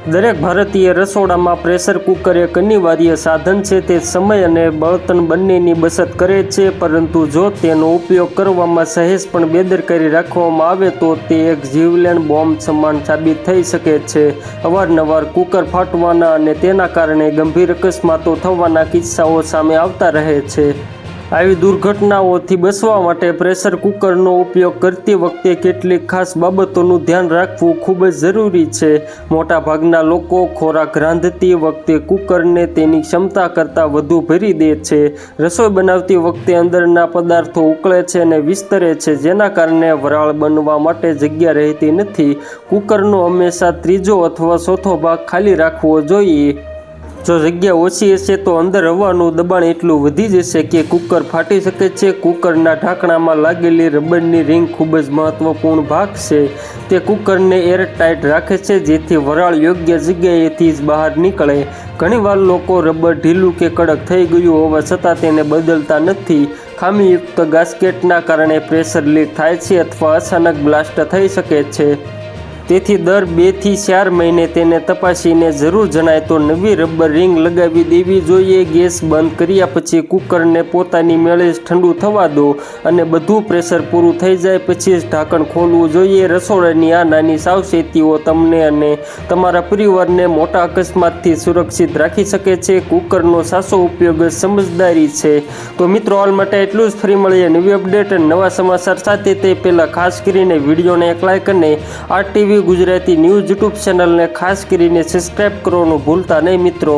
દરેક ભારતીય રસોડામાં પ્રેશર કુકર એક અનિવાર્ય સાધન છે. તે સમય અને બળતણ બંનેની બચત કરે છે, પરંતુ જો તેનો ઉપયોગ કરવામાં સહેજ પણ બેદરકારી રાખવામાં આવે તો તે એક જીવલેણ બોમ્બ સમાન સાબિત થઈ શકે છે. અવારનવાર કુકર ફાટવાના અને તેના કારણે ગંભીર અકસ્માતો થવાના કિસ્સાઓ સામે આવતા રહે છે. આવી દુર્ઘટનાઓથી બચવા માટે પ્રેશર કુકરનો ઉપયોગ કરતી વખતે કેટલીક ખાસ બાબતોનું ધ્યાન રાખવું ખૂબ જ જરૂરી છે. મોટાભાગના લોકો ખોરાક રાંધતી વખતે કુકરને તેની ક્ષમતા કરતાં વધુ ભરી દે છે. રસોઈ બનાવતી વખતે અંદરના પદાર્થો ઉકળે છે અને વિસ્તરે છે, જેના કારણે વરાળ બનવા માટે જગ્યા રહેતી નથી. કુકરનો હંમેશા ત્રીજો અથવા ચોથો ભાગ ખાલી રાખવો જોઈએ. જો જગ્યા ઓછી હશે તો અંદર હવાનું દબાણ એટલું વધી જશે કે કુકર ફાટી શકે છે. કુકરના ઢાંકણામાં લાગેલી રબરની રિંગ ખૂબ જ મહત્વપૂર્ણ ભાગ છે. તે કુકરને એરટાઇટ રાખે છે, જેથી વરાળ યોગ્ય જગ્યાએથી જ બહાર નીકળે. ઘણીવાર લોકો રબર ઢીલું કે કડક થઈ ગયું હોવા છતાં તેને બદલતા નથી. ખામીયુક્ત ગાસ્કેટના કારણે પ્રેશર લીક થાય છે અથવા અચાનક બ્લાસ્ટ થઈ શકે છે. તેથી દર 2 થી 4 મહિને તેને તપાસીને જરૂર જણાય તો નવી રબર રિંગ લગાવી દેવી જોઈએ. ગેસ બંધ કર્યા પછી કુકરને પોતાની મેળે જ ઠંડુ થવા દો અને બધું પ્રેશર પૂરું થઈ જાય પછી જ ઢાંકણ ખોલવું જોઈએ. રસોડાની આ નાની સાવચેતીઓ તમને અને તમારા પરિવારને મોટા અકસ્માતથી સુરક્ષિત રાખી શકે છે. કુકરનો સાચો ઉપયોગ સમજદારી છે. તો મિત્રો, હાલ માટે એટલું જ. ફરી મળીએ નવી અપડેટ અને નવા સમાચાર સાથે. તે પહેલાં ખાસ કરીને વિડીયોને એક લાઇક અને RTV ગુજરાતી ન્યૂઝ યુટ્યુબ ચેનલને ખાસ કરીને સબસ્ક્રાઈબ કરવાનું ભૂલતા નહીં મિત્રો.